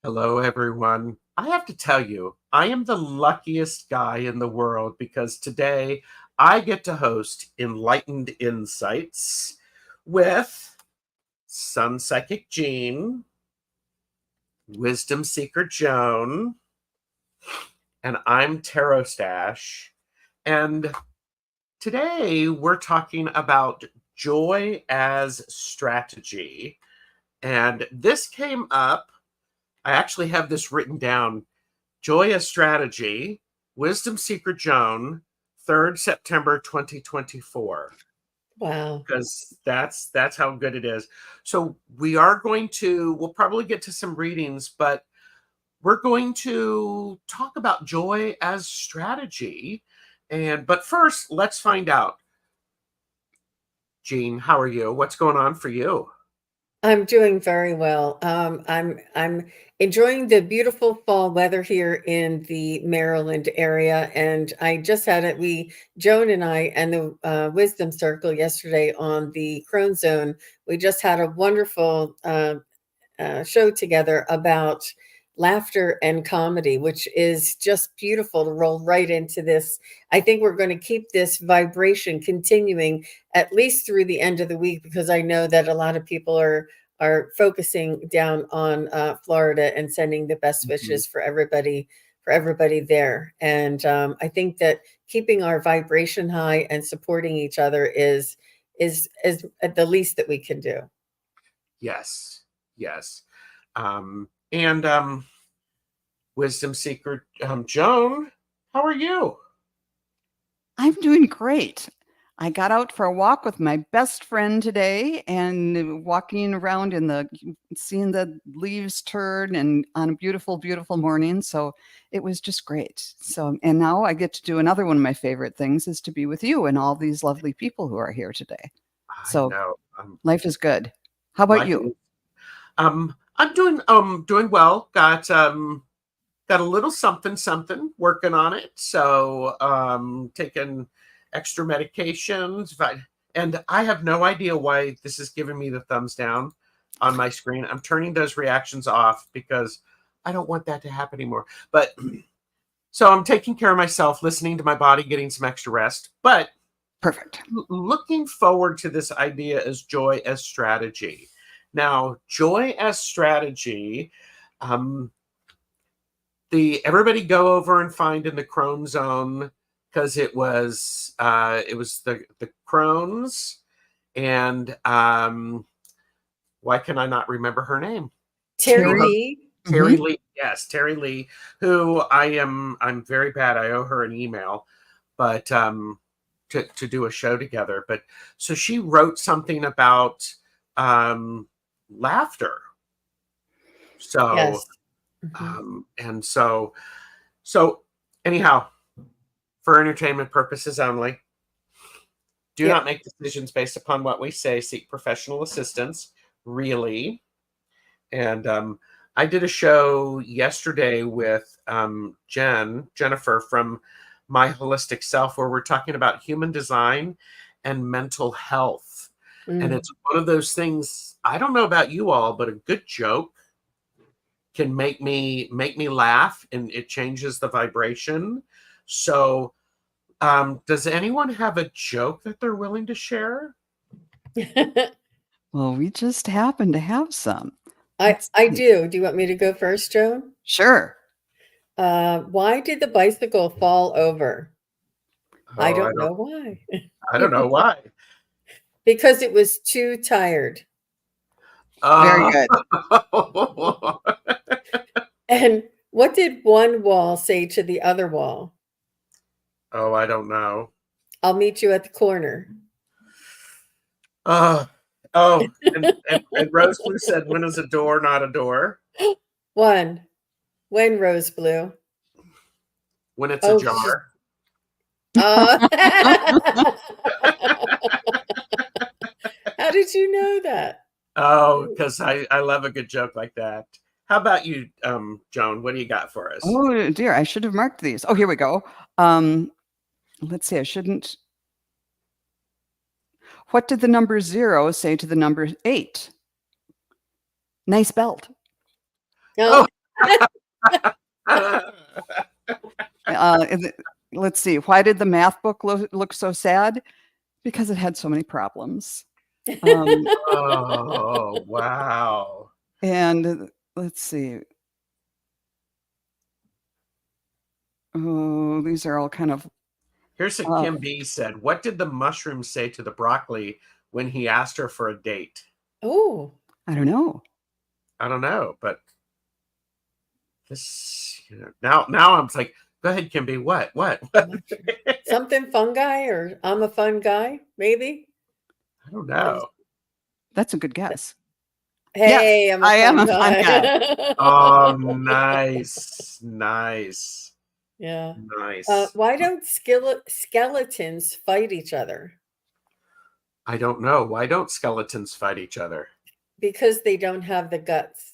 Hello, everyone. I have to tell you, I am the luckiest guy in the world because today I get to host Enlightened Insights with SunPsychic Jean, Wisdom Seeker Joan, and I'm TarotStache. And today we're talking about joy as strategy. And this came up, I actually have this written down. Joy as Strategy, Wisdom Seeker Joan, 3rd September 2024. Wow. Because that's how good it is. So we'll probably get to some readings, but we're going to talk about joy as strategy. But first, let's find out. Jean, how are you? What's going on for you? I'm doing very well. I'm enjoying the beautiful fall weather here in the Maryland area, and I just had it. Joan and I, and the Wisdom Circle yesterday on the Crone Zone. We just had a wonderful show together about laughter and comedy, which is just beautiful to roll right into this. I think we're going to keep this vibration continuing at least through the end of the week, because I know that a lot of people are focusing down on Florida and sending the best wishes for everybody there. And I think that keeping our vibration high and supporting each other is at the least that we can do. Yes, yes. And Wisdom Seeker Joan, how are you? I'm doing great. I got out for a walk with my best friend today and walking around seeing the leaves turn and on a beautiful, beautiful morning. So it was just great. And now I get to do another one of my favorite things is to be with you and all these lovely people who are here today. So life is good. How about you? I'm doing well. Got a little something working on it. So taking extra medications, and I have no idea why this is giving me the thumbs down on my screen. I'm turning those reactions off because I don't want that to happen anymore. But so I'm taking care of myself, listening to my body, getting some extra rest. But perfect. Looking forward to this idea as joy as strategy. Now, joy as strategy, everybody go over and find in the Crone Zone, because it was the Crones, and why can I not remember her name? Terry Lee. Terry Lee, yes, Terry Lee, who I'm very bad. I owe her an email, but to do a show together. But so she wrote something about laughter. So yes. And so anyhow, for entertainment purposes only, do not make decisions based upon what we say. Seek professional assistance, really. And I did a show yesterday with Jennifer from My Holistic Self, where we're talking about human design and mental health. And it's one of those things, I don't know about you all, but a good joke can make me laugh, and it changes the vibration. So does anyone have a joke that they're willing to share? Well, we just happen to have some. I do. Do you want me to go first, Joan? Sure. Why did the bicycle fall over? I don't know why. I don't know why. Because it was too tired. Very good. And what did one wall say to the other wall? Oh, I don't know. I'll meet you at the corner. And Rose Blue said, when is a door not a door? When Rose Blue? When it's a jar. How did you know that? Oh, because I love a good joke like that. How about you, Joan? What do you got for us? Oh dear, I should have marked these. Oh, here we go. Let's see, I shouldn't. What did the number 0 say to the number 8? Nice belt. Oh. Let's see. Why did the math book look so sad? Because it had so many problems. Oh, wow. And let's see. Oh, these are all kind of. Here's what Kim B said. What did the mushroom say to the broccoli when he asked her for a date? Oh, I don't know. I don't know, but this, now I'm like, go ahead, Kim B. What? something fungi, or I'm a fun guy, maybe. I don't know. That's a good guess. Hey, Yes, I'm a I am fun a fun guy. Oh, nice. Yeah. Nice. Why don't skeletons fight each other? I don't know. Why don't skeletons fight each other? Because they don't have the guts.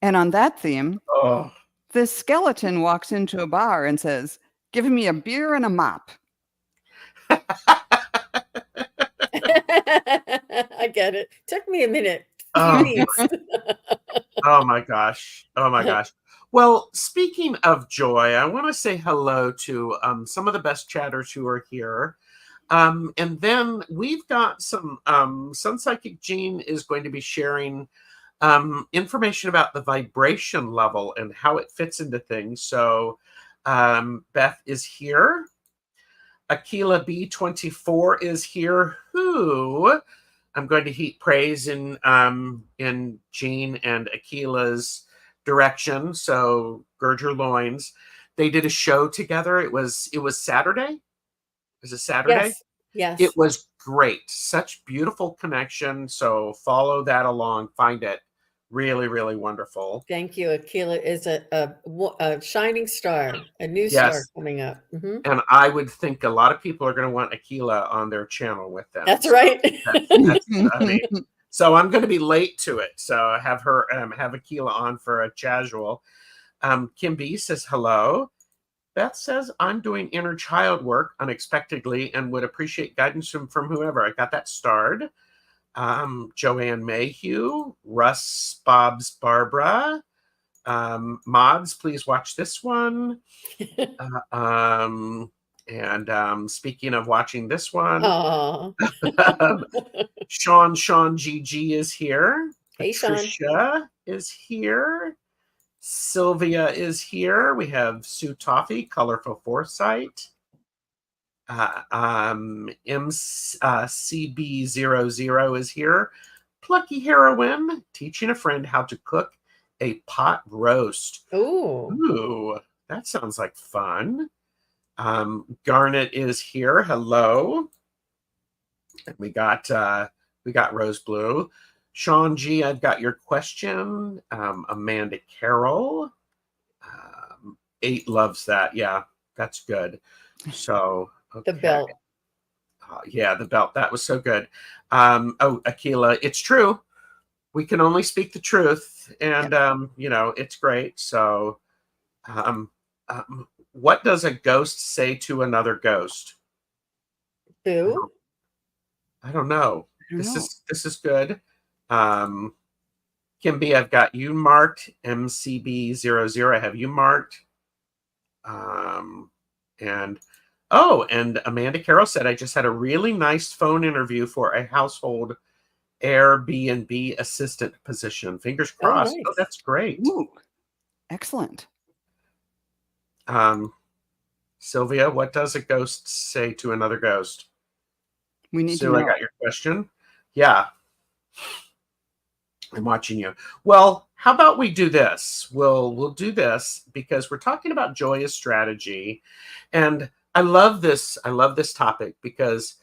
And on that theme, Oh, this skeleton walks into a bar and says, "Give me a beer and a mop." I get it. Took me a minute. Few oh, beats. oh my gosh. Oh my gosh. Well, speaking of joy, I want to say hello to some of the best chatters who are here. And then we've got some SunPsychic Jean is going to be sharing information about the vibration level and how it fits into things. So Beth is here. Aquila B24 is here, who I'm going to heap praise in Jean and Aquila's direction. So gird your loins. They did a show together. It was Saturday. Was it Saturday? Yes. It was great. Such beautiful connection. So follow that along. Find it really, really wonderful. Thank you. Aquila is a shining star, a new star Yes. coming up. Mm-hmm. And I would think a lot of people are going to want Aquila on their channel with them. That's right. That's I mean, so I'm going to be late to it. So I have her have Aquila on for a casual. Kim B says hello. Beth says, I'm doing inner child work unexpectedly and would appreciate guidance from whoever. I got that starred. Joanne Mayhew, Russ Bob's Barbara. Mods, please watch this one. And speaking of watching this one, Sean GG is here. Hey, Patricia is here. Sylvia is here. We have Sue Toffee, Colorful Foresight. MCB00 is here. Plucky Heroine, teaching a friend how to cook a pot roast. Ooh, that sounds like fun. Garnet is here. Hello. And we got Rose Blue. Sean G, I've got your question. Amanda Carroll. 8 loves that. Yeah, that's good. So okay. The belt. Yeah, the belt. That was so good. Aquila, it's true. We can only speak the truth, and it's great. So what does a ghost say to another ghost? Boo. I don't know. This is good. Kim B, I've got you marked. MCB00, I have you marked. And Amanda Carroll said, I just had a really nice phone interview for a household Airbnb assistant position. Fingers crossed. Nice. Oh, that's great. Ooh, excellent. Sylvia, what does a ghost say to another ghost? We need Sue, to know. I got your question. Yeah. I'm watching you. Well, how about we do this? We'll do this because we're talking about joy as strategy. And I love this topic because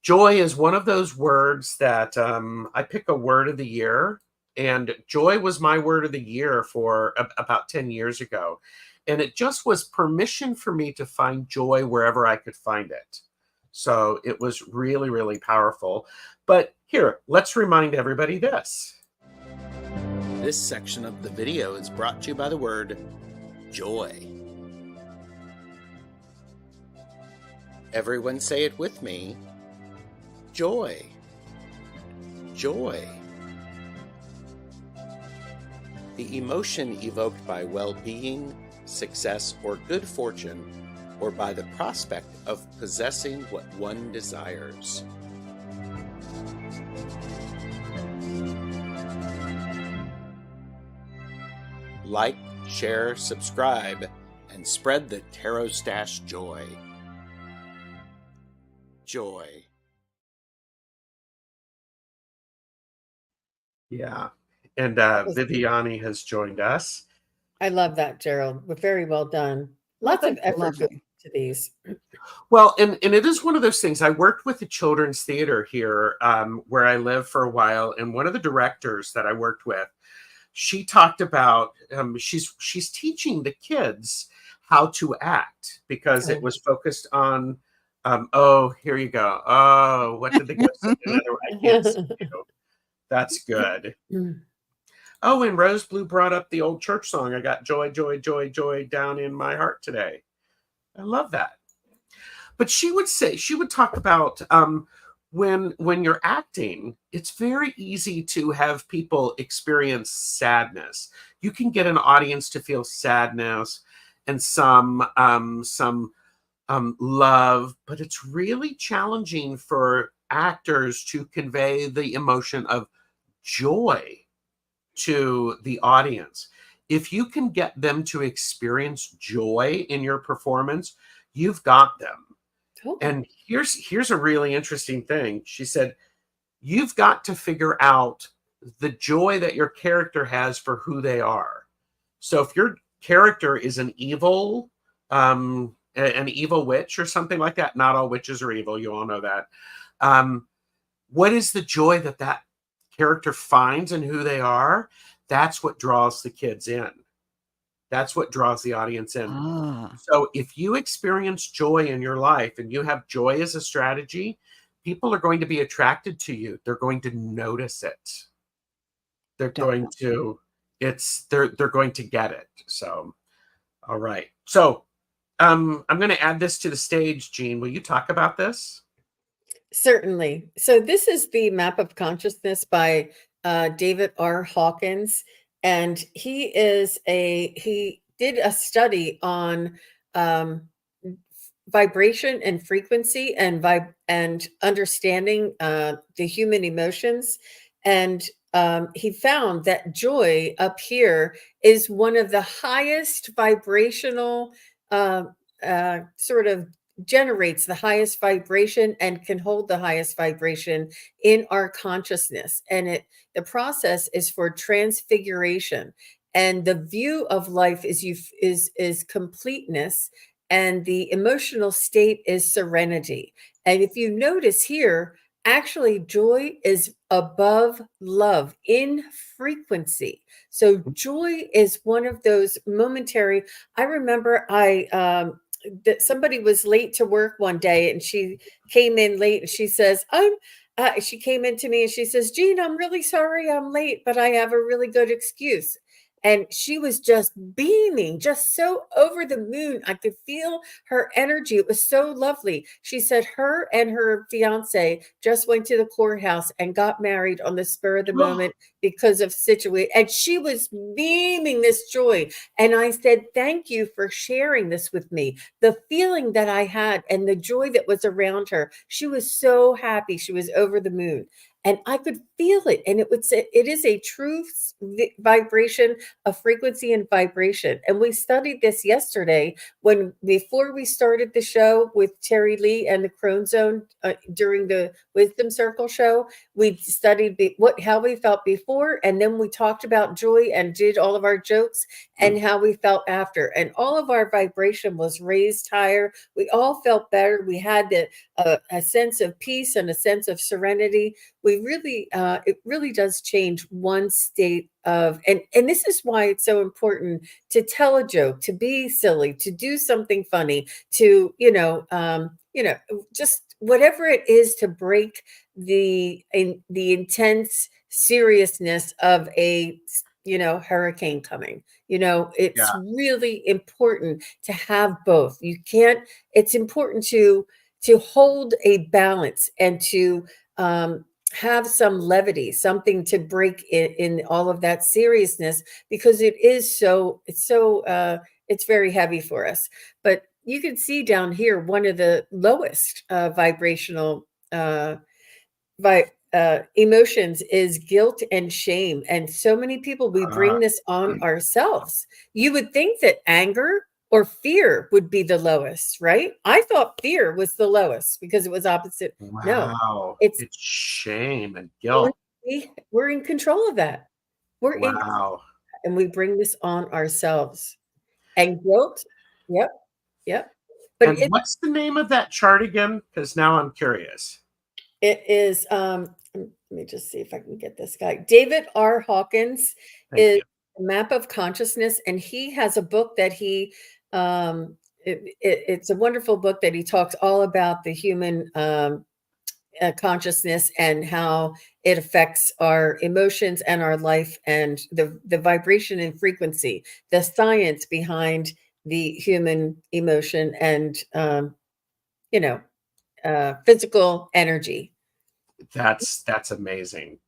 joy is one of those words that I pick a word of the year. And joy was my word of the year for about 10 years ago. And it just was permission for me to find joy wherever I could find it. So it was really, really powerful. But here, let's remind everybody this. This section of the video is brought to you by the word joy. Everyone say it with me. Joy. Joy. the emotion evoked by well-being, success, or good fortune, or by the prospect of possessing what one desires. Like, share, subscribe, and spread the TarotStache joy. Joy. Yeah. And Viviani has joined us. I love that, Gerald. Very well done. Lots of effort Lovely. goes into these. Well, and it is one of those things. I worked with the children's theater here where I live for a while, and one of the directors that I worked with, she talked about she's teaching the kids how to act because it was focused on oh, here you go. Oh, what did the ghost say? I can't see you. That's good. Oh, and Rose Blue brought up the old church song. I got joy, joy, joy, joy down in my heart today. I love that. But she would talk about when you're acting, it's very easy to have people experience sadness. You can get an audience to feel sadness and some love, but it's really challenging for actors to convey the emotion of joy to the audience. If you can get them to experience joy in your performance, you've got them. Cool. And here's a really interesting thing. She said, you've got to figure out the joy that your character has for who they are. So if your character is an evil witch or something like that, not all witches are evil, you all know that. What is the joy that character finds in who they are? That's what draws the kids in. That's what draws the audience in. So if you experience joy in your life and you have joy as a strategy, people are going to be attracted to you. They're going to notice it. They're going to get it. So, all right. So I'm going to add this to the stage. Jean, will you talk about this? Certainly. So this is the Map of Consciousness by David R. Hawkins. And he did a study on vibration and frequency and understanding the human emotions. And he found that joy up here is one of the highest vibrational sort of generates the highest vibration and can hold the highest vibration in our consciousness. And the process is for transfiguration. And the view of life is completeness, and the emotional state is serenity. And if you notice here, actually joy is above love in frequency. So joy is one of those momentary. I remember that somebody was late to work one day, and she came in late, and she says, she came in to me and she says, Jean, I'm really sorry I'm late, but I have a really good excuse. And she was just beaming, just so over the moon. I could feel her energy. It was so lovely. She said her and her fiance just went to the courthouse and got married on the spur of the moment because of situation. And she was beaming this joy. And I said, thank you for sharing this with me. The feeling that I had and the joy that was around her. She was so happy. She was over the moon. And I could feel it. And it is a true vibration of frequency and vibration. And we studied this yesterday before we started the show with Terry Lee and the Crone Zone during the Wisdom Circle show. We studied how we felt before, and then we talked about joy and did all of our jokes and how we felt after. And all of our vibration was raised higher. We all felt better. We had a sense of peace and a sense of serenity. It really does change one state of, and this is why it's so important to tell a joke, to be silly, to do something funny, to just whatever it is to break the intense seriousness of a hurricane coming. It's really important to have both. It's important to hold a balance and to have some levity, something to break in all of that seriousness, because it's very heavy for us. But you can see down here one of the lowest vibrational emotions is guilt and shame. And so many people, we bring this on ourselves. You would think that anger or fear would be the lowest, right? I thought fear was the lowest because it was opposite. No, Wow. it's It's shame and guilt. we're in control of that. Wow. And we bring this on ourselves. And guilt, yep, yep. But And what's the name of that chart again? Because now I'm curious. it is, let me just see if I can get this guy. David R. Hawkins Thank is you. a map of consciousness, and he has a book that it's a wonderful book that he talks all about the human consciousness and how it affects our emotions and our life, and the vibration and frequency, the science behind the human emotion, and physical energy. That's amazing.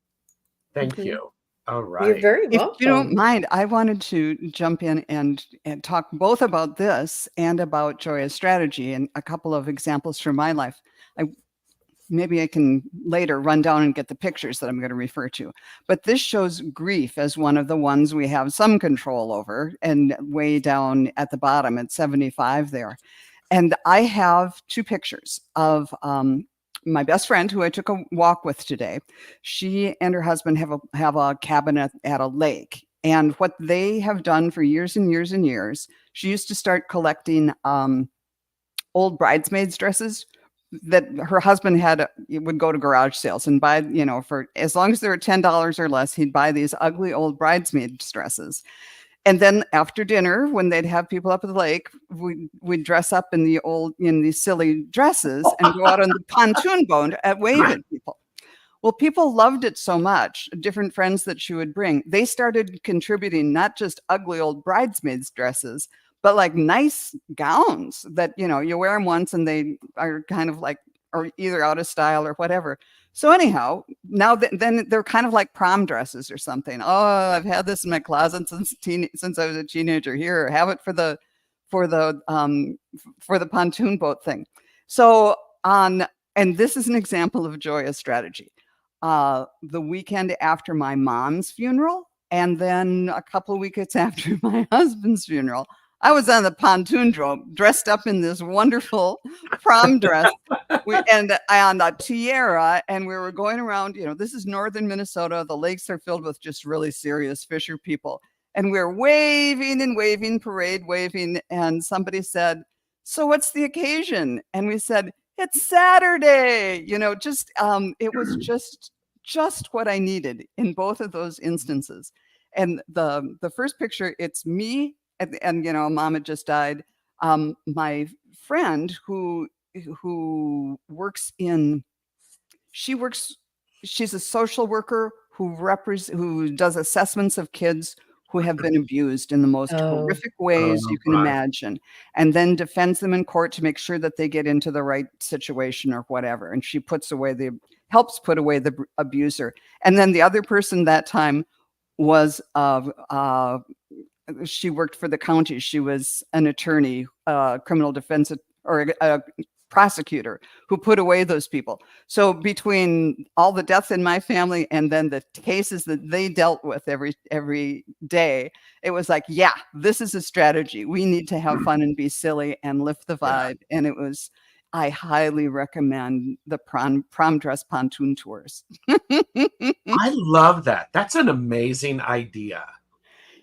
Thank Mhm. you. All You're right. very If you don't welcome. mind, I wanted to jump in and talk both about this and about Joya's strategy and a couple of examples from my life. Maybe I can later run down and get the pictures that I'm going to refer to. But this shows grief as one of the ones we have some control over, and way down at the bottom at 75 there. And I have two pictures of my best friend who I took a walk with today. She and her husband have a cabin at a lake. And what they have done for years and years and years, she used to start collecting old bridesmaids dresses that her husband would go to garage sales and buy, for as long as they were $10 or less, he'd buy these ugly old bridesmaids dresses. And then after dinner, when they'd have people up at the lake, we'd dress up in these silly dresses and go out on the pontoon boat and wave at people. Well, people loved it so much, different friends that she would bring, they started contributing not just ugly old bridesmaids dresses, but like nice gowns that, you wear them once and they are kind of like, or either out of style or whatever. So anyhow, now then they're kind of like prom dresses or something. Oh, I've had this in my closet since I was a teenager. Here, have it for the pontoon boat thing. So and this is an example of Joya's strategy. The weekend after my mom's funeral, and then a couple of weekends after my husband's funeral, I was on the pontoon boat dressed up in this wonderful prom dress and on a tiara, and we were going around, this is northern Minnesota. The lakes are filled with just really serious fisher people. And we're waving and waving, parade waving. And somebody said, "So what's the occasion?" And we said, "It's Saturday." It was just what I needed in both of those instances. And the first picture, it's me, and mom had just died. My friend who works she's a social worker who does assessments of kids who have been abused in the most Oh, horrific ways you can my. imagine, and then defends them in court to make sure that they get into the right situation or whatever. And she helps put away the abuser. And then the other person that time was she worked for the county. She was an attorney, criminal defense, or a prosecutor who put away those people. So between all the deaths in my family and then the cases that they dealt with every day, it was like, yeah, this is a strategy. We need to have fun and be silly and lift the vibe. Yeah. And I highly recommend the prom dress pontoon tours. I love that. That's an amazing idea.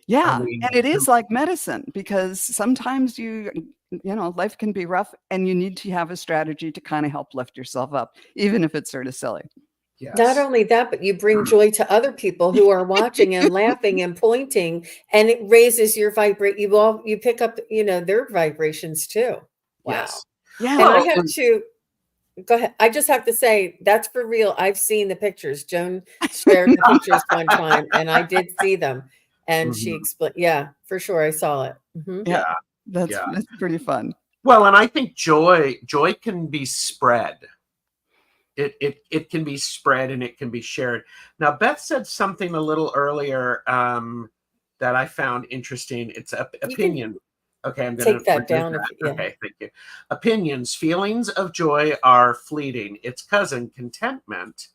Yeah, and it is like medicine, because sometimes life can be rough and you need to have a strategy to kind of help lift yourself up, even if it's sort of silly. Yes. Not only that, but you bring joy to other people who are watching and laughing and pointing, and it raises your you pick up, their vibrations too. Wow. Yes. Yeah. And I have to go ahead. I just have to say, that's for real. I've seen the pictures. Joan shared the pictures one time, and I did see them. And she explained, yeah, for sure. I saw it. Mm-hmm. Yeah. That's pretty fun. Well, and I think joy can be spread. it can be spread and it can be shared. Now, Beth said something a little earlier that I found interesting. It's You can opinion. Okay, I'm going take to that remove down if that. yeah. Okay, thank you. Opinions. Feelings of joy are fleeting. Its cousin, contentment,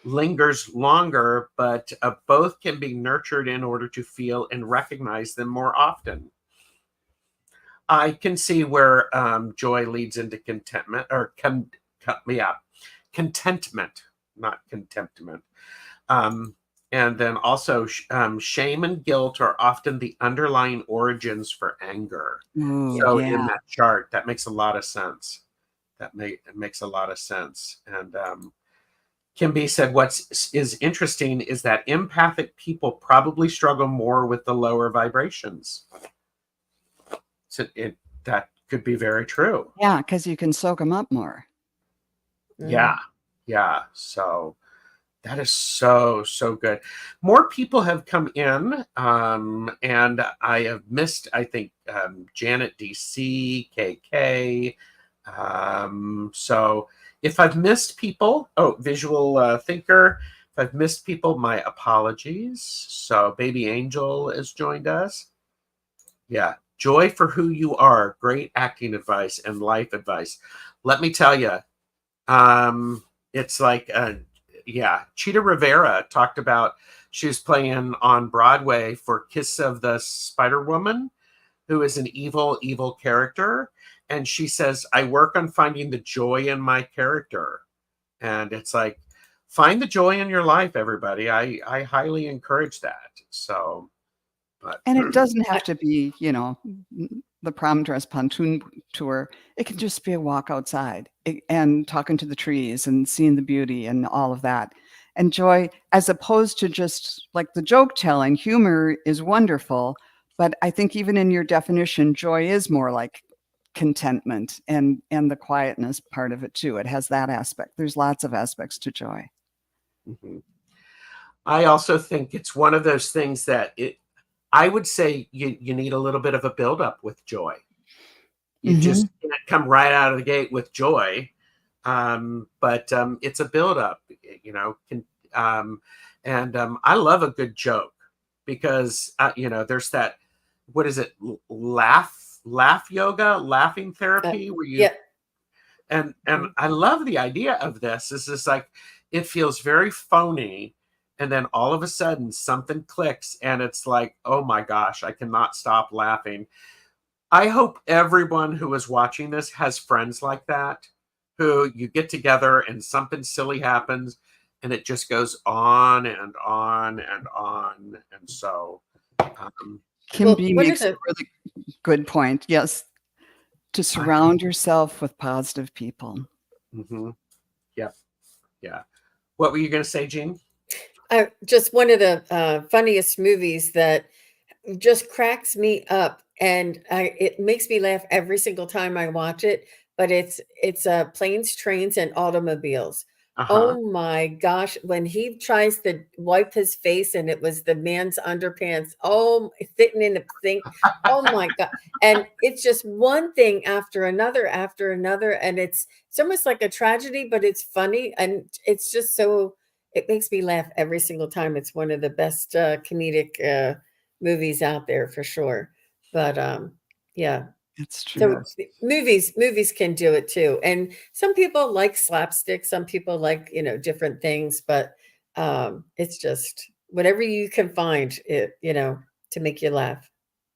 lingers longer, but both can be nurtured in order to feel and recognize them more often. I can see where joy leads into contentment, or contentment, not contentment. And then also, shame and guilt are often the underlying origins for anger. Ooh, So in yeah. that chart, that makes a lot of sense. It makes a lot of sense. And Kim B said, is interesting is that empathic people probably struggle more with the lower vibrations. So that could be very true. Yeah, because you can soak them up more. Yeah. Yeah. So that is so, so good. More people have come in, and I have missed, I think, Janet DC, KK. So if I've missed people, Visual Thinker, if I've missed people, my apologies. So Baby Angel has joined us. Yeah. Joy for who you are. Great acting advice and life advice. Let me tell you, it's like, Cheetah Rivera talked about, she was playing on Broadway for Kiss of the Spider Woman, who is an evil, evil character. And she says, I work on finding the joy in my character. And it's like, find the joy in your life, everybody. I highly encourage that. So, but. And it doesn't have to be, the prom dress pontoon tour. It can just be a walk outside and talking to the trees and seeing the beauty and all of that. And joy, as opposed to just like the joke telling, humor is wonderful. But I think even in your definition, joy is more like contentment and the quietness part of it too. It has that aspect. There's lots of aspects to joy. Mm-hmm. I also think it's one of those things that I would say you need a little bit of a buildup with joy. You just can't come right out of the gate with joy. But it's a buildup, and I love a good joke because, there's that, what is it? Laugh yoga, laughing therapy where you, and I love the idea of this. This is like, it feels very phony. And then all of a sudden something clicks and it's like, oh my gosh, I cannot stop laughing. I hope everyone who is watching this has friends like that, who you get together and something silly happens and it just goes on and on and on. And so Kim B makes a really good point. Yes. To surround yourself with positive people. Mm-hmm. Yep. Yeah. What were you going to say, Jean? Just one of the funniest movies that just cracks me up, and it makes me laugh every single time I watch it. But it's Planes, Trains, and Automobiles. Oh my gosh, when he tries to wipe his face and it was the man's underpants, sitting in the thing. Oh my God. And it's just one thing after another, and it's almost like a tragedy, but it's funny, and it's just so, it makes me laugh every single time. It's one of the best comedic movies out there for sure. But yeah. It's true. So movies can do it too. And some people like slapstick, some people like, different things, but it's just whatever you can find it, to make you laugh.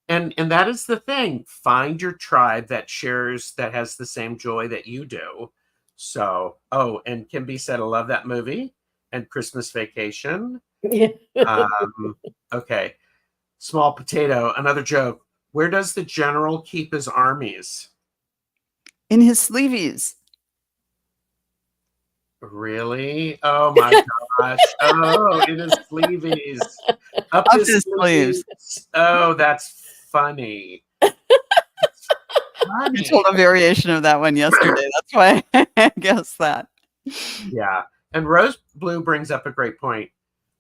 And that is the thing. Find your tribe that has the same joy that you do. So, and Kimby said, I love that movie and Christmas Vacation. Yeah. Okay. Small Potato, another joke. Where does the general keep his armies? In his sleeveys. Really? Oh my gosh. Oh, in his sleeveys. Up his sleeves. Oh, that's funny. You told a variation of that one yesterday. That's why I guess that. Yeah. And Rose Blue brings up a great point.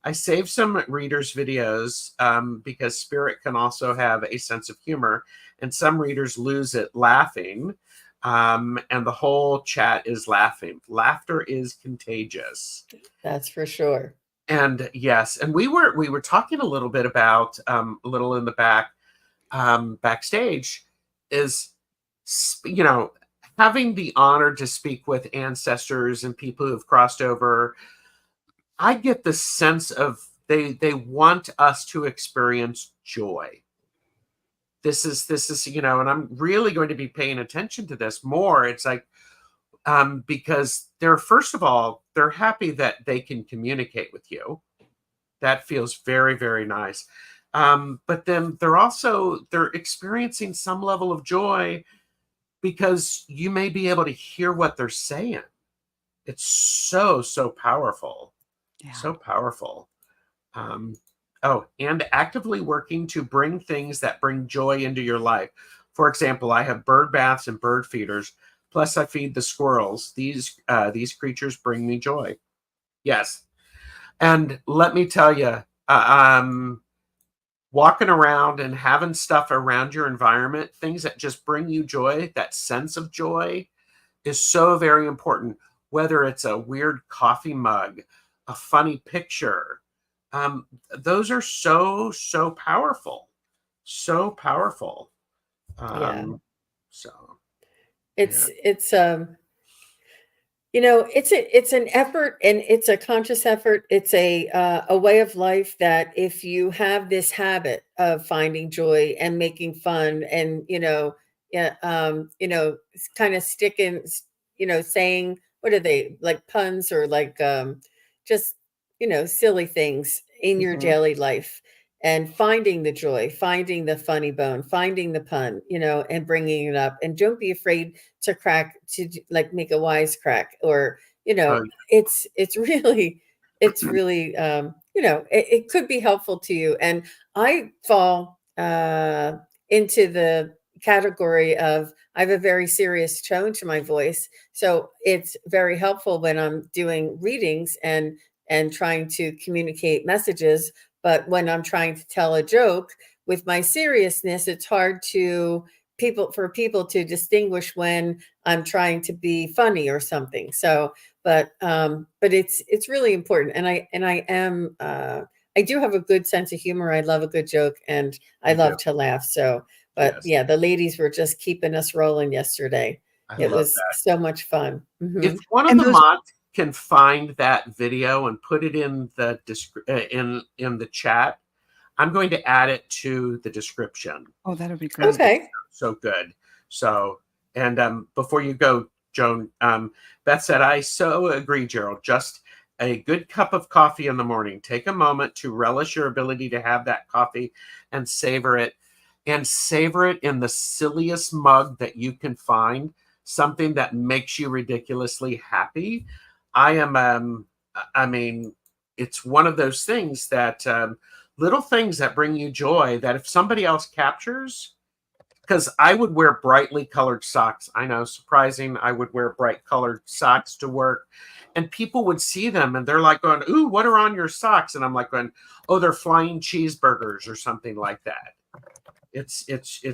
I saved some readers' videos because spirit can also have a sense of humor, and some readers lose it laughing. And the whole chat is laughing. Laughter is contagious. That's for sure. And yes, and we were talking a little bit about a little in the backstage is, having the honor to speak with ancestors and people who have crossed over. I get the sense of they want us to experience joy. This is and I'm really going to be paying attention to this more. It's like, because they're, first of all, they're happy that they can communicate with you. That feels very, very nice. But then they're experiencing some level of joy because you may be able to hear what they're saying. It's so, so powerful. Yeah. So powerful. And actively working to bring things that bring joy into your life. For example, I have bird baths and bird feeders. Plus, I feed the squirrels. These creatures bring me joy. Yes, and let me tell you, walking around and having stuff around your environment, things that just bring you joy, that sense of joy, is so very important. Whether it's a weird coffee mug, a funny picture, those are so, so powerful. So powerful. Yeah. So It's it's an effort, and it's a conscious effort. It's a way of life that if you have this habit of finding joy and making fun, and yeah, kind of sticking, saying, what are they, like puns, or like just silly things in your mhm. daily life, and finding the joy, finding the funny bone, finding the pun, and bringing it up. And don't be afraid to crack, like make a wise crack, or Oh, it's really, it could be helpful to you. And I fall into the category of, I have a very serious tone to my voice, so it's very helpful when I'm doing readings and trying to communicate messages. But when I'm trying to tell a joke with my seriousness, it's hard for people to distinguish when I'm trying to be funny or something. So, but it's really important. And I do have a good sense of humor. I love a good joke, and I you do. love to laugh. So, but Yes, yeah, the ladies were just keeping us rolling yesterday. I It love was that. so much fun. If Mhm. one of And the those, mods can find that video and put it in the in the chat, I'm going to add it to the description oh, that would be because great. it's Okay. so good. So, and before you go, Joan, Beth said, I so agree, Gerald. Just a good cup of coffee in the morning. Take a moment to relish your ability to have that coffee and savor it. And savor it in the silliest mug that you can find, something that makes you ridiculously happy. I am, I mean, it's one of those things that little things that bring you joy that if somebody else captures, because I would wear brightly colored socks. I know, surprising. I would wear bright colored socks to work, and people would see them and they're like going, "Ooh, what are on your socks?" And I'm like going, "Oh, they're flying cheeseburgers or something like that." It's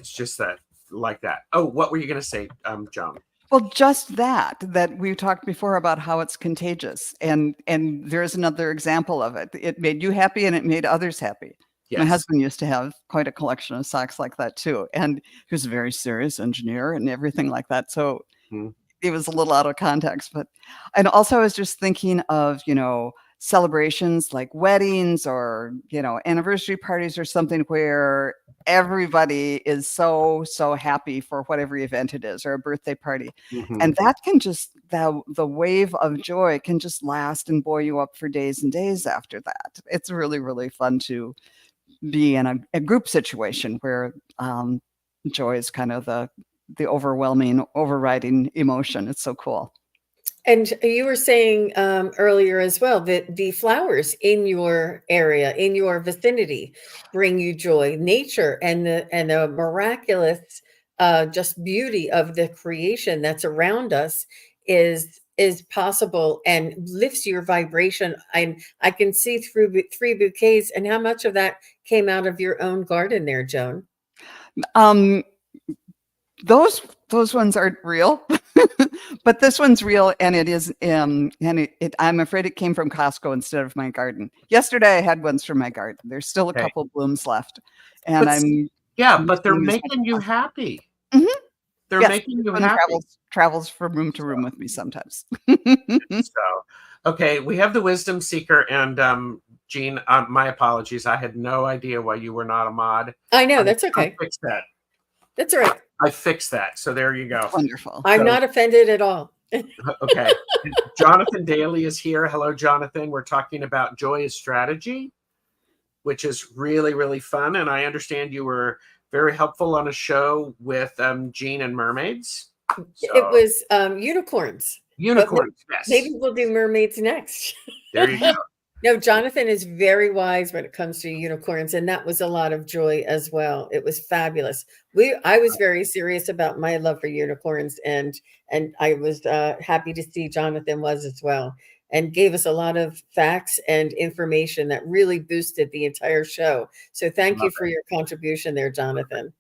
just that, like that. Oh, what were you going to say, Joan? Well, just that we talked before about how it's contagious, and there's another example of it. It made you happy and it made others happy. My Yes. husband used to have quite a collection of socks like that too, and he was a very serious engineer and everything like that. So Mhm. it was a little out of context, but and also I was just thinking of, celebrations like weddings or, anniversary parties or something where everybody is so, so happy for whatever event it is, or a birthday party. Mhm. And that can just the wave of joy can just last and buoy you up for days and days after that. It's really, really fun to be in a group situation where joy is kind of the overwhelming, overriding emotion. It's so cool. And you were saying earlier as well that the flowers in your area, in your vicinity, bring you joy. Nature and the miraculous, just beauty of the creation that's around us is possible and lifts your vibration. And I can see through three bouquets. And how much of that came out of your own garden there, Joan? Um, Those ones aren't real, but this one's real, and it is. I'm afraid it came from Costco instead of my garden. Yesterday, I had ones from my garden. There's still a Okay. couple blooms left, and But I'm but they're using these making you happy. Mhm. They're Yes, making you one happy. travels from room to room with me sometimes. So, okay, we have the wisdom seeker, and Jean, my apologies. I had no idea why you were not a mod. I know, that's I okay. fixed that. That's all right. I fixed that. So there you go. Wonderful. I'm So- not offended at all. Okay. Jonathan Daly is here. Hello, Jonathan. We're talking about joy as strategy, which is really, really fun. And I understand you were very helpful on a show with Jean and mermaids. It was unicorns. Unicorns, yes. Maybe we'll do mermaids next. There you go. No, Jonathan is very wise when it comes to unicorns, and that was a lot of joy as well. It was fabulous. I was very serious about my love for unicorns, and I was happy to see Jonathan was as well, and gave us a lot of facts and information that really boosted the entire show. So thank you for your contribution there, Jonathan.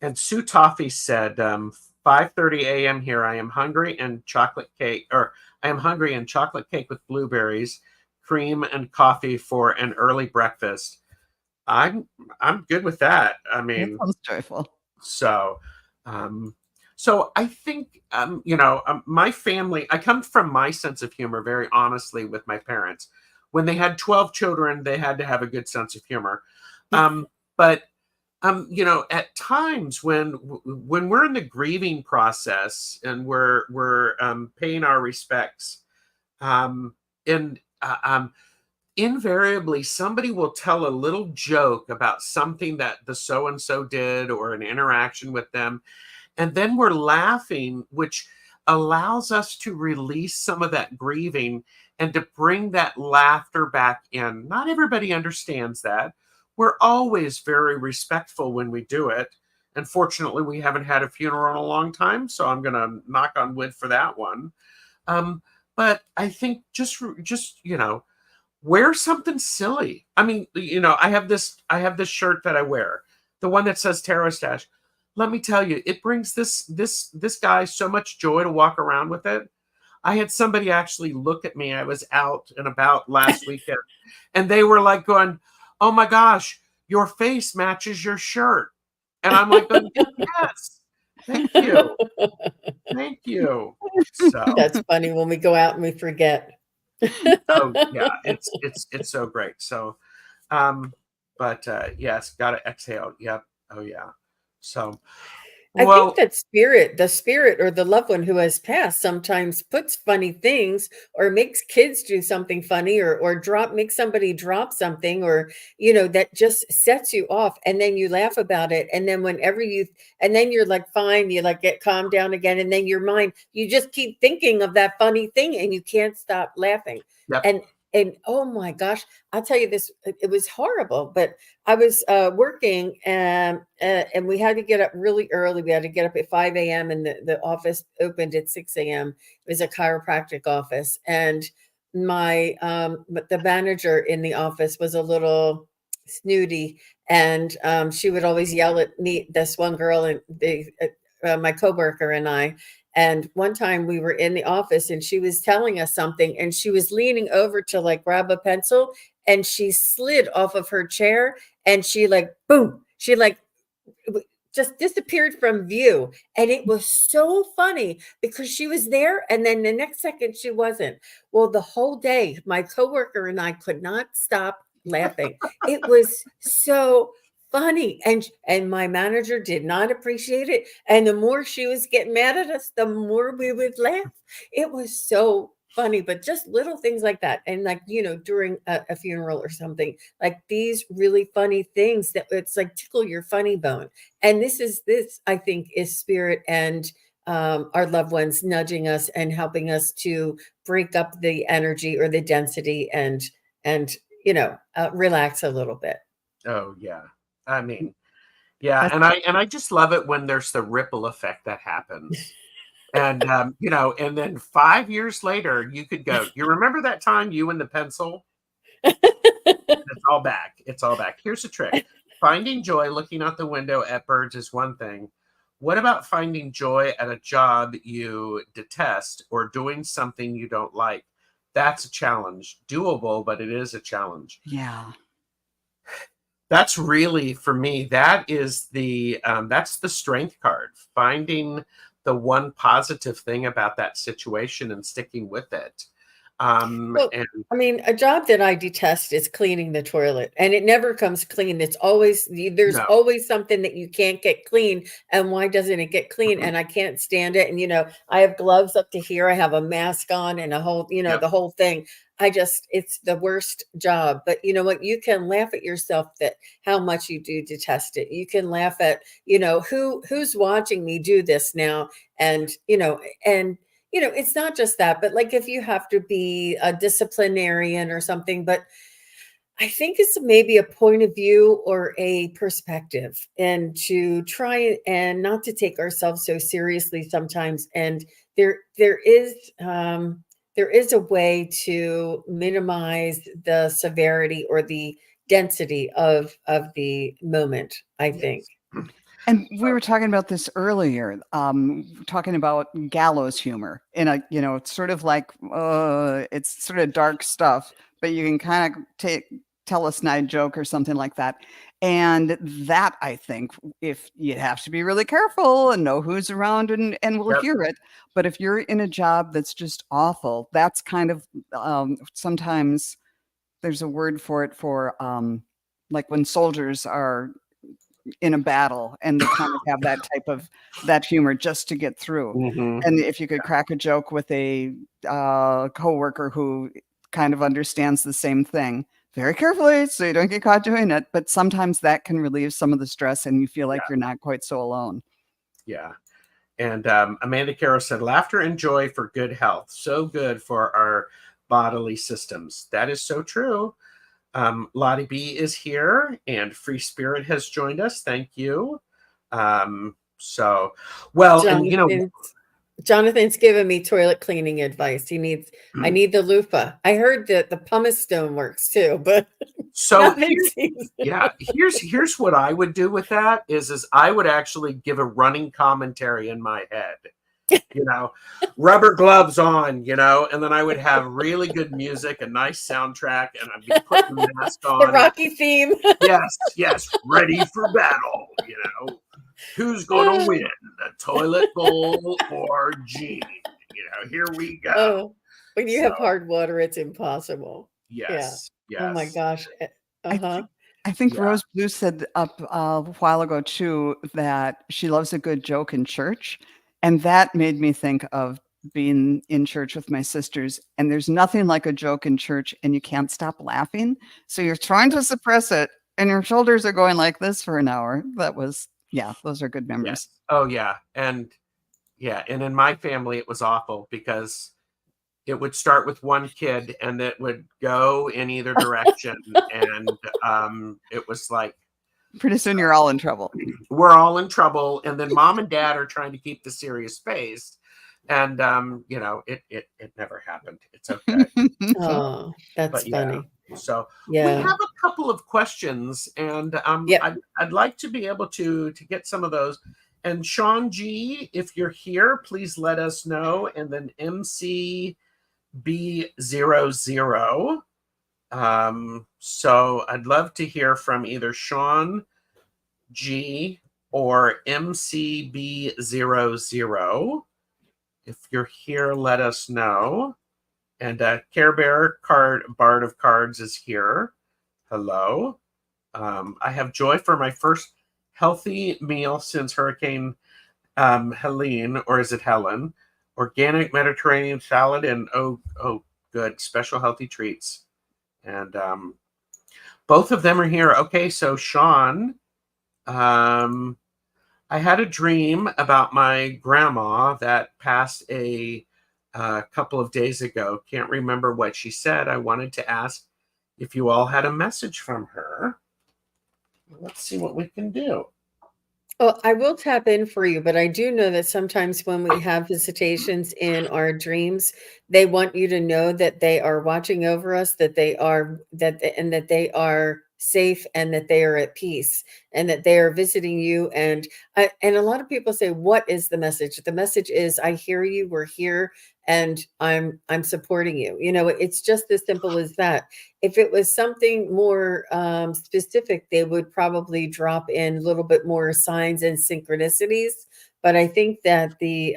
And Sue Toffee said, 5:30 a.m. here. I am hungry and chocolate cake, or I am hungry and chocolate cake with blueberries, cream and coffee for an early breakfast. I'm good with that. I mean, That sounds joyful. so I think my family, I come from my sense of humor very honestly with my parents. When they had 12 children, they had to have a good sense of humor. But at times when we're in the grieving process and we're paying our respects, and invariably somebody will tell a little joke about something that the so and so did or an interaction with them, and then we're laughing, which allows us to release some of that grieving and to bring that laughter back in. Not everybody understands that. We're always very respectful when we do it. And fortunately, we haven't had a funeral in a long time, so I'm going to knock on wood for that one. But I think just wear something silly. I mean, I have this shirt that I wear, the one that says TarotStache. Let me tell you, it brings this guy so much joy to walk around with it. I had somebody actually look at me. I was out and about last weekend, and they were like going, "Oh my gosh, your face matches your shirt." And I'm like, "Yes, thank you. Thank you." So That's funny when we go out and we forget. oh yeah, it's so great. So yes, gotta exhale. Yep. Oh yeah. So I well, think that the spirit or the loved one who has passed sometimes puts funny things or makes kids do something funny or makes somebody drop something or that just sets you off, and then you laugh about it, and then and then you're like fine, you like get calmed down again, and then your mind, you just keep thinking of that funny thing and you can't stop laughing. yep. And oh my gosh, I'll tell you this, it was horrible, but I was working and we had to get up really early. We had to get up at 5 a.m. and the office opened at 6 a.m. It was a chiropractic office. And the manager in the office was a little snooty, and she would always yell at me, this one girl, and my coworker and I. And one time we were in the office and she was telling us something, and she was leaning over to like grab a pencil, and she slid off of her chair, and she like, boom, she like just disappeared from view. And it was so funny because she was there and then the next second she wasn't. Well, the whole day, my coworker and I could not stop laughing. It was so funny, and my manager did not appreciate it, and the more she was getting mad at us, the more we would laugh. It was so funny, but just little things like that, and like during a funeral or something, like these really funny things that it's like tickle your funny bone. And this I think is spirit and our loved ones nudging us and helping us to break up the energy or the density and relax a little bit. Oh yeah. I mean, yeah, and I just love it when there's the ripple effect that happens. And and then 5 years later you could go, "You remember that time you and the pencil?" It's all back. It's all back. Here's a trick. Finding joy looking out the window at birds is one thing. What about finding joy at a job you detest or doing something you don't like? That's a challenge. Doable, but it is a challenge. Yeah. That's really, for me, that's the strength card. Finding the one positive thing about that situation and sticking with it. Well, And I mean, a job that I detest is cleaning the toilet, and it never comes clean. It's always there's no, always something that you can't get clean, and why doesn't it get clean? mm-mm, And I can't stand it. And I have gloves up to here. I have a mask on and a whole, yep, the whole thing. It's the worst job. But you know what? You can laugh at yourself that how much you do detest it. You can laugh at, who's watching me do this now, and it's not just that, but like if you have to be a disciplinarian or something, but I think it's maybe a point of view or a perspective, and to try and not to take ourselves so seriously sometimes. And there there is there is a way to minimize the severity or the density of the moment, I think. yes. And we were talking about this earlier, talking about gallows humor it's sort of like, it's sort of dark stuff, but you can kind of tell a snide joke or something like that. And that, I think, if you have to be really careful and know who's around and will Yep, hear it. But if you're in a job that's just awful, that's kind of, sometimes there's a word for it for, like when soldiers are in a battle and they kind of have that humor just to get through. hmm, And if you could crack a joke with a coworker who kind of understands the same thing very carefully so you don't get caught doing it, but sometimes that can relieve some of the stress and you feel like yeah, you're not quite so alone. yeah. And Amanda Caro said, laughter and joy for good health. So good for our bodily systems. That is so true. Lottie B is here, and Free Spirit has joined us. Thank you. So, well, and Jonathan Jonathan's giving me toilet cleaning advice. I need the loofah. I heard that the pumice stone works too, but so nothing seems. yeah, here's what I would do with that is I would actually give a running commentary in my head. Rubber gloves on, and then I would have really good music, a nice soundtrack, and I'd be putting the mask The on. And Rocky theme. yes, ready for battle. Who's gonna win, the toilet bowl or Gene? Here we go. Oh, when you So have hard water, it's impossible. Yeah. yes, Oh my yes, gosh. I Uh-huh. think I think yeah, Rose Blue said up a while ago too that she loves a good joke in church, and that made me think of being in church with my sisters. And there's nothing like a joke in church, and you can't stop laughing, so you're trying to suppress it, and your shoulders are going like this for an hour. Yeah, those are good yes. memories. Oh and in my family it was awful because it would start with one kid and it would go in either direction, and it was like Pretty soon, you're all in trouble. we're all in trouble, and then mom and dad are trying to keep the serious face, and it never happened. It's okay. Oh, that's But yeah, funny. so we Yeah. have a couple of questions, and Yep. I'd like to be able to get some of those. And Sean G, if you're here, please let us know. And then MCB00. So I'd love to hear from either Sean G or MCB00. If you're here, let us know. And Care Bear Bard of Cards is here. Hello. I have joy for my first healthy meal since Hurricane Helene, or is it Helen? Organic Mediterranean salad and good special healthy treats. And both of them are here. Okay, so Sean, I had a dream about my grandma that passed a couple of days ago. Can't remember what she said. I wanted to ask if you all had a message from her. Let's see what we can do. Well, I will tap in for you, but I do know that sometimes when we have visitations in our dreams, they want you to know that they are watching over us, and that they are safe and that they are at peace and that they are visiting you. And a lot of people say, what is the message? The message is, I hear you, we're here, and I'm supporting you. You know, it's just as simple as that. If it was something more specific, they would probably drop in a little bit more signs and synchronicities. But I think that the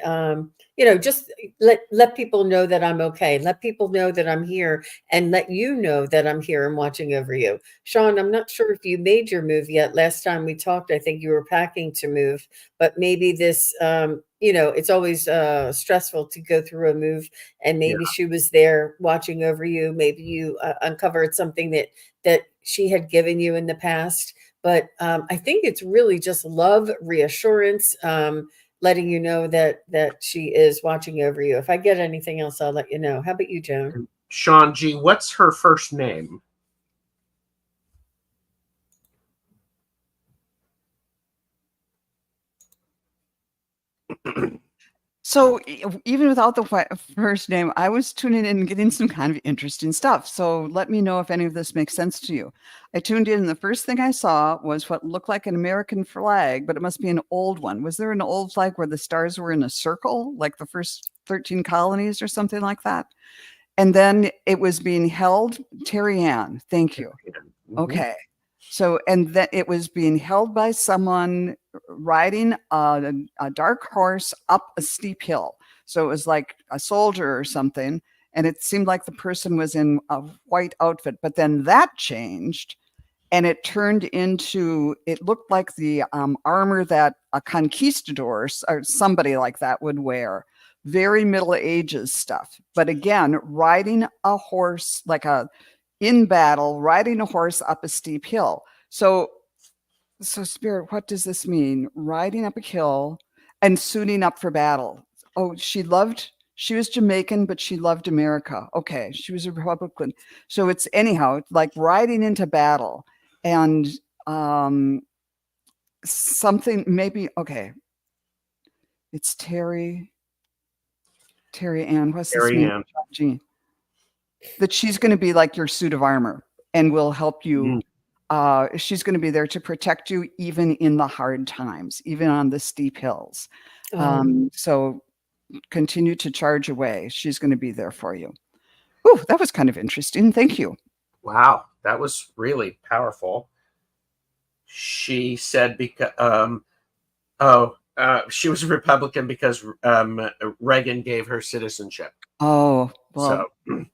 just let people know that I'm okay. Let people know that I'm here, and let you know that I'm here and watching over you. Sean, I'm not sure if you made your move yet. Last time we talked, I think you were packing to move, but maybe this, it's always stressful to go through a move, and maybe she was there watching over you. Maybe you uncovered something that she had given you in the past. But I think it's really just love, reassurance, letting you know that she is watching over you. If I get anything else, I'll let you know. How about you, Joan? Sean G, what's her first name? So even without the first name, I was tuning in and getting some kind of interesting stuff. So let me know if any of this makes sense to you. I tuned in, and the first thing I saw was what looked like an American flag, but it must be an old one. Was there an old flag where the stars were in a circle, like the first 13 colonies or something like that? And then it was being held, Terry Ann, thank you. Okay. So, and that it was being held by someone riding a dark horse up a steep hill. So it was like a soldier or something. And it seemed like the person was in a white outfit, but then that changed and it turned into, it looked like the armor that a conquistador or somebody like that would wear. Very Middle Ages stuff. But again, riding a horse, like in battle, riding a horse up a steep hill. So Spirit, what does this mean? Riding up a hill and suiting up for battle. Oh, she was Jamaican, but she loved America. Okay, she was a Republican. So it's anyhow, like riding into battle and something maybe, okay. It's Terry Ann. What's this mean? Gee. That she's going to be like your suit of armor and will help you. She's going to be there to protect you even in the hard times, even on the steep hills. So continue to charge away. She's going to be there for you. Oh, that was kind of interesting. Thank you. Wow, that was really powerful. She said because she was a Republican because Reagan gave her citizenship. Oh, well. So,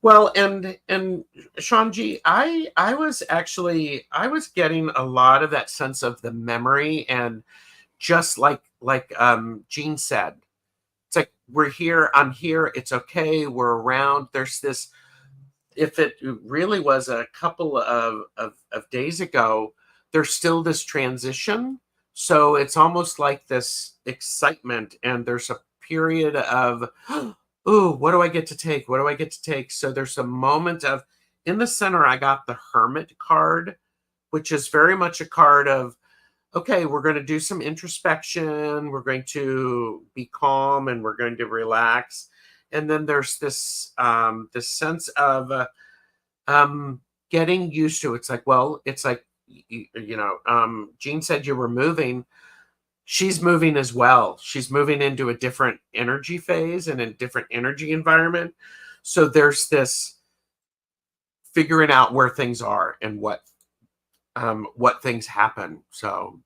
well, and Sean G, I was getting a lot of that sense of the memory, and just like Jean said, it's like, we're here, I'm here, it's okay, we're around. There's this, if it really was a couple of days ago, there's still this transition. So it's almost like this excitement, and there's a period of, ooh, what do I get to take? What do I get to take? So there's a moment of, in the center, I got the Hermit card, which is very much a card of, okay, we're going to do some introspection. We're going to be calm and we're going to relax. And then there's this this sense of getting used to it. It's like, well, it's like, Jean said you were moving. She's moving as well. She's moving into a different energy phase and a different energy environment. So there's this figuring out where things are and what things happen. So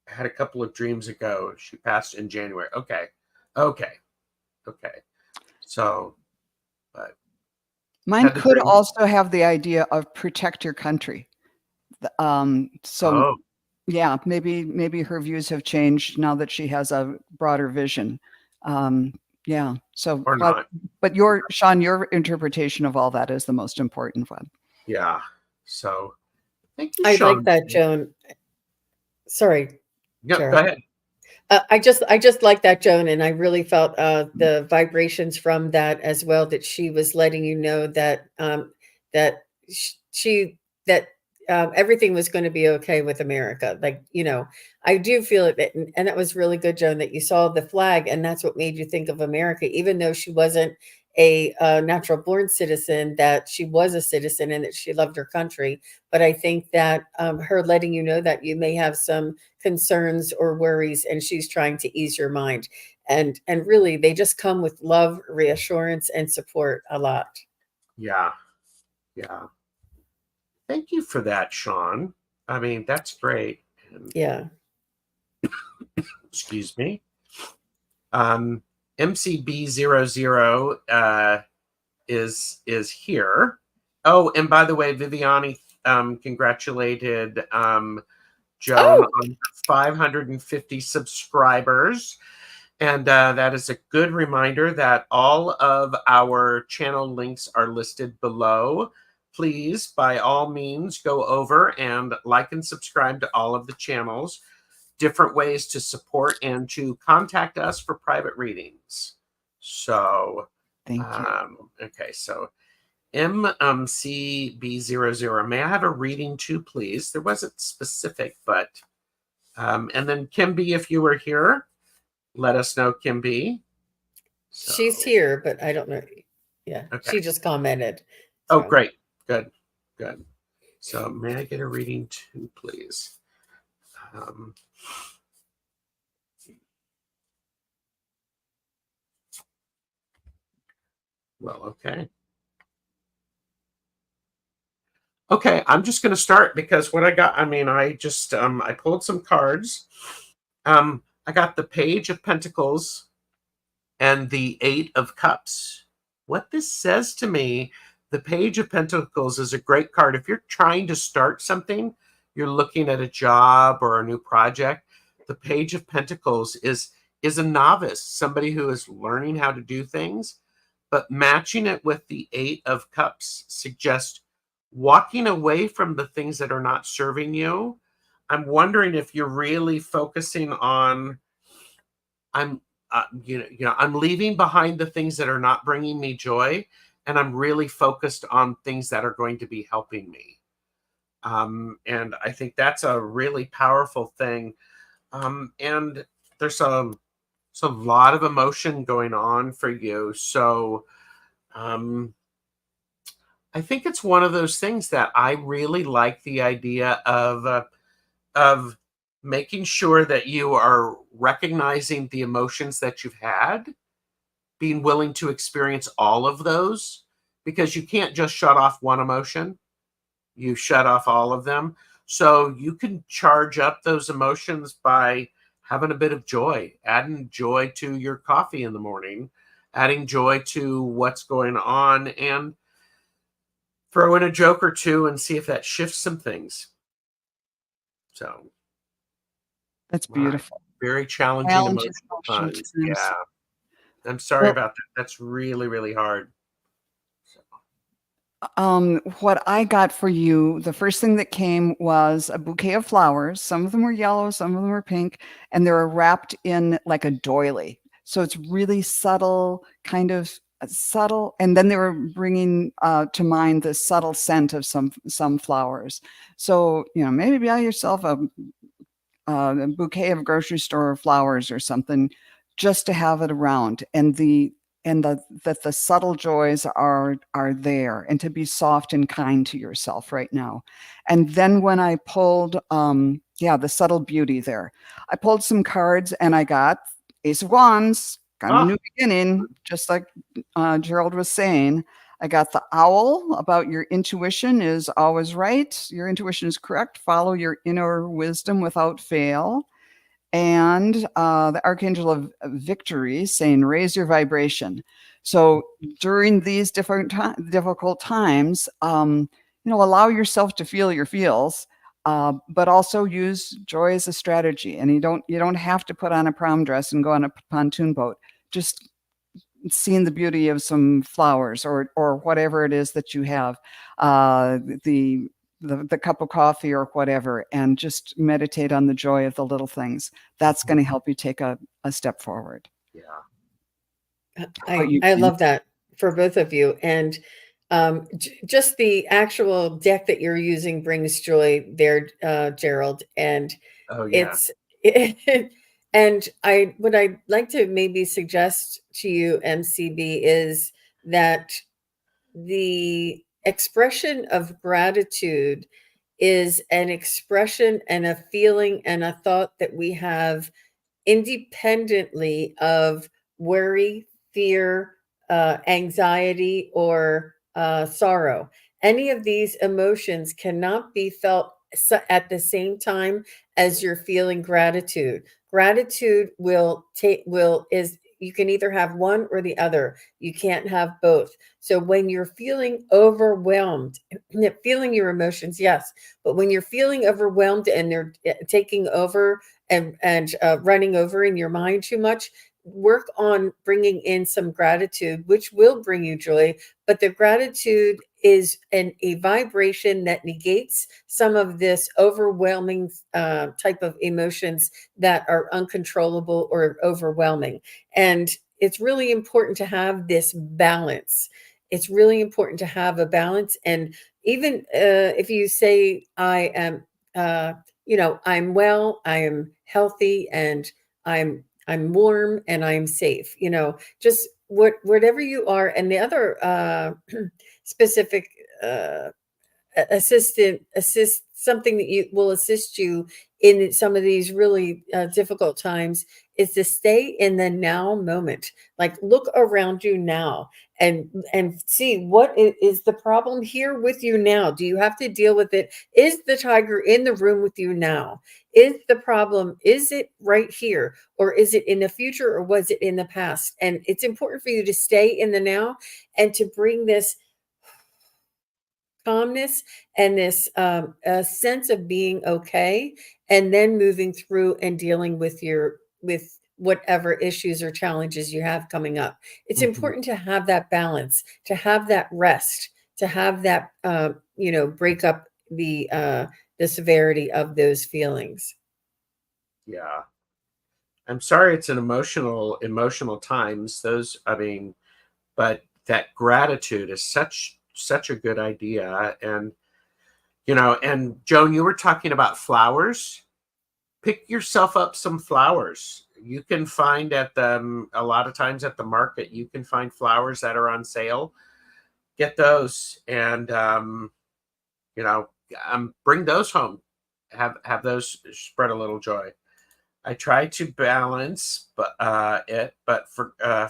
I had a couple of dreams ago. She passed in January. Okay. So, but mine could also have the idea of protect your country. Yeah, maybe her views have changed now that she has a broader vision. Yeah. So, but Sean, your interpretation of all that is the most important one. Yeah. So, thank you, I Sean. like that, Joan. Sorry. Yeah, go ahead. I just like that, Joan, and I really felt the vibrations from that as well. That she was letting you know that everything was going to be okay with America. Like, I do feel it, and that was really good, Joan, that you saw the flag, and that's what made you think of America, even though she wasn't a natural born citizen, that she was a citizen and that she loved her country. But I think that her letting you know that you may have some concerns or worries, and she's trying to ease your mind. And really, they just come with love, reassurance, and support a lot. Yeah. Yeah. Thank you for that, Sean. I mean, that's great. And, Yeah. excuse me. MCB00 is here. Oh, and by the way, Viviani congratulated Joan Oh, on 550 subscribers. And that is a good reminder that all of our channel links are listed below. Please, by all means, go over and like and subscribe to all of the channels. Different ways to support and to contact us for private readings. So, Thank you. okay, so MCB00. May I have a reading too, please? There wasn't specific, but, and then Kim B, if you were here, let us know, Kim B. So, she's here, but I don't know. Yeah, okay. she just commented. Oh, So. great. Good. Good. So may I get a reading too, please? Well, okay. Okay, I'm just going to start because what I got, I mean, I just, I pulled some cards. I got the Page of Pentacles and the Eight of Cups. What this says to me, the Page of Pentacles is a great card. If you're trying to start something, you're looking at a job or a new project, the Page of Pentacles is a novice, somebody who is learning how to do things, but matching it with the Eight of Cups suggests walking away from the things that are not serving you. I'm wondering if you're really focusing on, I'm I'm leaving behind the things that are not bringing me joy, and I'm really focused on things that are going to be helping me. And I think that's a really powerful thing. And there's a lot of emotion going on for you. So I think it's one of those things that I really like the idea of making sure that you are recognizing the emotions that you've had, being willing to experience all of those, because you can't just shut off one emotion. You shut off all of them. So you can charge up those emotions by having a bit of joy, adding joy to your coffee in the morning, adding joy to what's going on, and throw in a joke or two and see if that shifts some things. So That's beautiful. very challenging Challenging emotional emotional times. times. Yeah. I'm sorry Well, about that. That's really, really hard. So, what I got for you, the first thing that came was a bouquet of flowers. Some of them were yellow, some of them were pink, and they were wrapped in like a doily. So it's really subtle, kind of subtle. And then they were bringing to mind the subtle scent of some flowers. So, maybe buy yourself a bouquet of grocery store flowers or something just to have it around, and that the subtle joys are there, and to be soft and kind to yourself right now. And then when I pulled the subtle beauty there, I pulled some cards and I got Ace of Wands, kind of a new beginning, just like Gerald was saying. I got the Owl, about your intuition is always right. Your intuition is correct. Follow your inner wisdom without fail. And the Archangel of Victory, saying raise your vibration. So during these difficult times, allow yourself to feel your feels, but also use joy as a strategy. And you don't have to put on a prom dress and go on a pontoon boat. Just seeing the beauty of some flowers or whatever it is that you have, the cup of coffee or whatever, and just meditate on the joy of the little things. That's going to help you take a step forward. Yeah. I love that for both of you. And just the actual deck that you're using brings joy there, Gerald. And Oh, yeah. and I'd like to maybe suggest to you, MCB, is that the expression of gratitude is an expression and a feeling and a thought that we have independently of worry, fear, anxiety, or sorrow. Any of these emotions cannot be felt at the same time as you're feeling gratitude. Gratitude is you can either have one or the other. You can't have both. So when you're feeling overwhelmed, feeling your emotions, yes, but when you're feeling overwhelmed and they're taking over and running over in your mind too much, work on bringing in some gratitude, which will bring you joy. But the gratitude is a vibration that negates some of this overwhelming type of emotions that are uncontrollable or overwhelming. And it's really important to have this balance. It's really important to have a balance. And even if you say, I am, I'm well, I am healthy, and I'm warm and I'm safe, just whatever you are. And the other specific assist something that you will assist you in some of these really difficult times is to stay in the now moment. Like, look around you now and see what is the problem here with you now. Do you have to deal with it? Is the tiger in the room with you now? Is the problem, is it right here, or is it in the future, or was it in the past? And it's important for you to stay in the now and to bring this calmness and this a sense of being okay, and then moving through and dealing with whatever issues or challenges you have coming up. It's important to have that balance, to have that rest, to have that break up the severity of those feelings. Yeah. I'm sorry it's an emotional times. But that gratitude is such a good idea. And and Joan, you were talking about flowers. Pick yourself up some flowers. You can find a lot of times at the market, you can find flowers that are on sale. Get those and bring those home. Have those spread a little joy. I try to balance but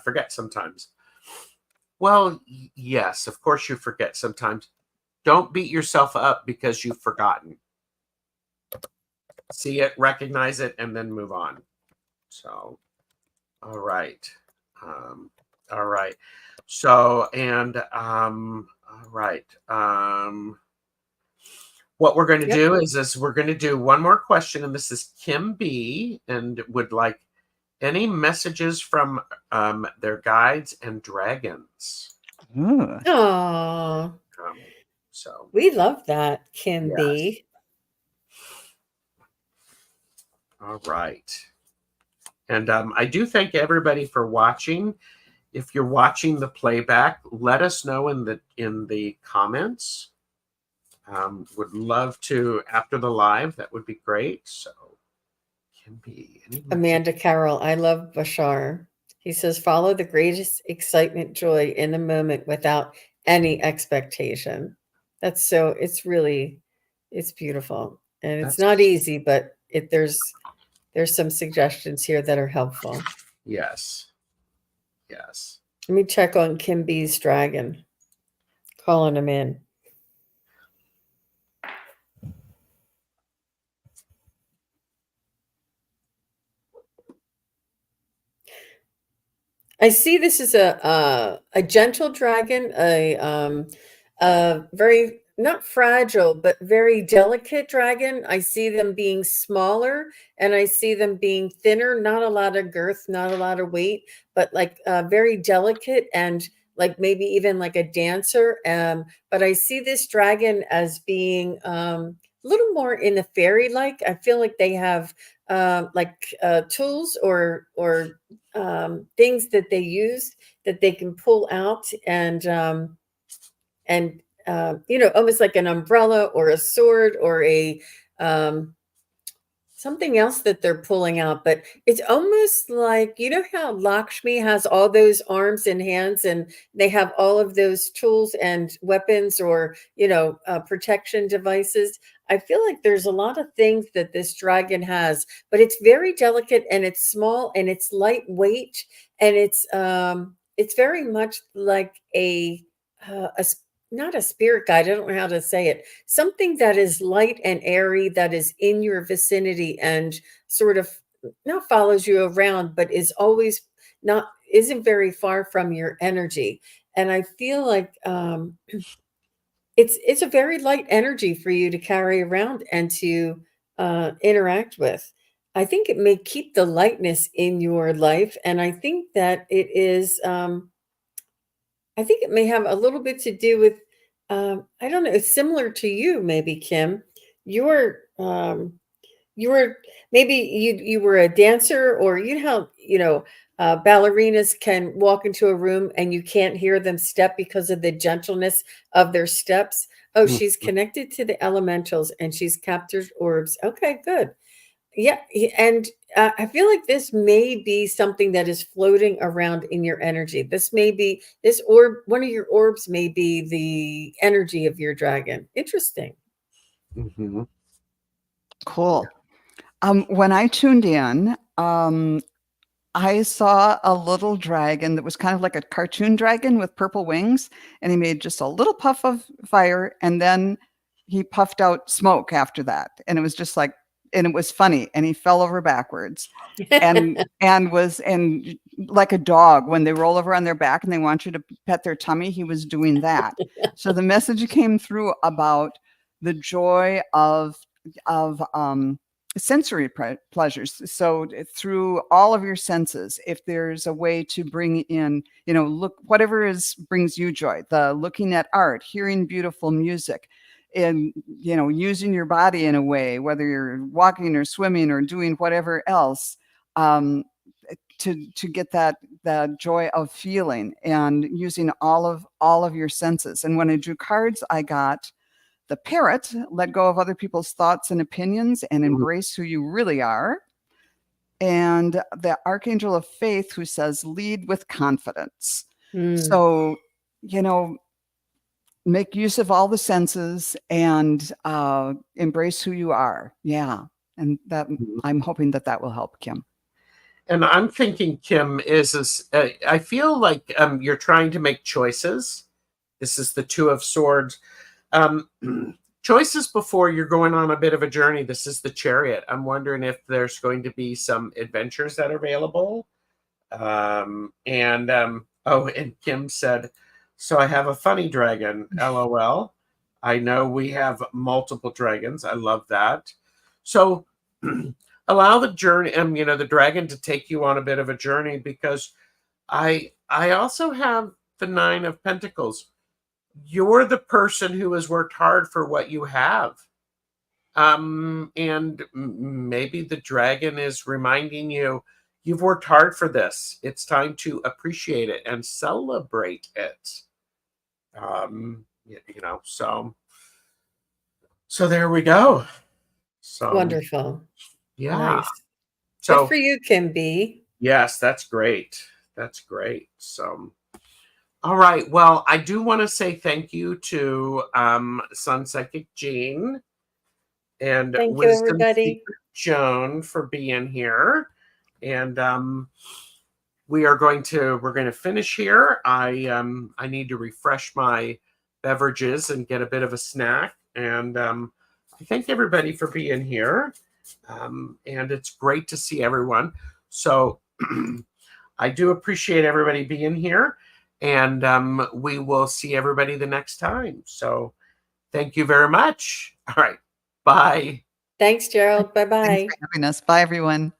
forget sometimes. Well, yes, of course you forget sometimes. Don't beat yourself up because you've forgotten. See it, recognize it, and then move on. So, all right. All right. So, all right. What we're going to do is we're going to do one more question, and this is Kim B, and would like any messages from their guides and dragons. Oh, So we love that, Kim yes. B. All right. And I do thank everybody for watching. If you're watching the playback, let us know in the comments. Would love to after the live. That would be great. So can be Amanda Carroll, I love Bashar. He says, follow the greatest excitement, joy in the moment without any expectation. It's beautiful. And it's not easy, but there's some suggestions here that are helpful. Yes. Yes. Let me check on Kim B's dragon. Calling him in. I see this as a gentle dragon, a very not fragile but very delicate dragon. I see them being smaller and I see them being thinner, not a lot of girth, not a lot of weight, but like very delicate and like maybe even like a dancer. But I see this dragon as being a little more in the fairy like. I feel like they have tools or things that they use that they can pull out and almost like an umbrella or a sword or a something else that they're pulling out, but it's almost like, you know how Lakshmi has all those arms and hands and they have all of those tools and weapons or, protection devices. I feel like there's a lot of things that this dragon has, but it's very delicate and it's small and it's lightweight and it's very much like not a spirit guide. I don't know how to say it. Something that is light and airy that is in your vicinity and sort of not follows you around, but is always not isn't very far from your energy. And I feel like it's a very light energy for you to carry around and to interact with. I think it may keep the lightness in your life, and I think that it is. I think it may have a little bit to do with, I don't know, it's similar to you, maybe, Kim. You're, you were maybe you were a dancer, or ballerinas can walk into a room and you can't hear them step because of the gentleness of their steps. Oh, she's connected to the elementals and she's captured orbs. Okay, good. Yeah, and I feel like this may be something that is floating around in your energy. This may be this orb, one of your orbs may be the energy of your dragon. Interesting. Mhm. Cool. When I tuned in, I saw a little dragon that was kind of like a cartoon dragon with purple wings, and he made just a little puff of fire, and then he puffed out smoke after that, and it was just like, and it was funny, and he fell over backwards, and like a dog when they roll over on their back and they want you to pet their tummy, he was doing that. So the message came through about the joy of sensory pleasures. So through all of your senses, if there's a way to bring in, look, whatever brings you joy, the looking at art, hearing beautiful music, and using your body in a way, whether you're walking or swimming or doing whatever else, to get that joy of feeling and using all of your senses. And when I drew cards, I got the parrot, let go of other people's thoughts and opinions and embrace who you really are. And the Archangel of Faith, who says, lead with confidence. So, make use of all the senses and embrace who you are. Yeah. And that I'm hoping that will help, Kim. And I'm thinking, Kim, I feel like you're trying to make choices. This is the Two of Swords. Choices before you're going on a bit of a journey. This is the Chariot. I'm wondering if there's going to be some adventures that are available. And Kim said, so I have a funny dragon, LOL. I know we have multiple dragons. I love that. So allow the journey, the dragon to take you on a bit of a journey, because I also have the Nine of Pentacles. You're the person who has worked hard for what you have. And maybe the dragon is reminding you, you've worked hard for this. It's time to appreciate it and celebrate it. So there we go. So Wonderful. yeah. Nice. So good for you, Kim B. Yes, that's great. That's great. So all right. Well, I do want to say thank you to SunPsychic Jean and Thank you, Wisdom everybody. Seeker Joan for being here. And we're going to finish here. I need to refresh my beverages and get a bit of a snack. And I thank everybody for being here. And it's great to see everyone. So I do appreciate everybody being here. And we will see everybody the next time. So thank you very much. All right. Bye. Thanks, Gerald. Bye-bye. Thanks for having us. Bye, everyone.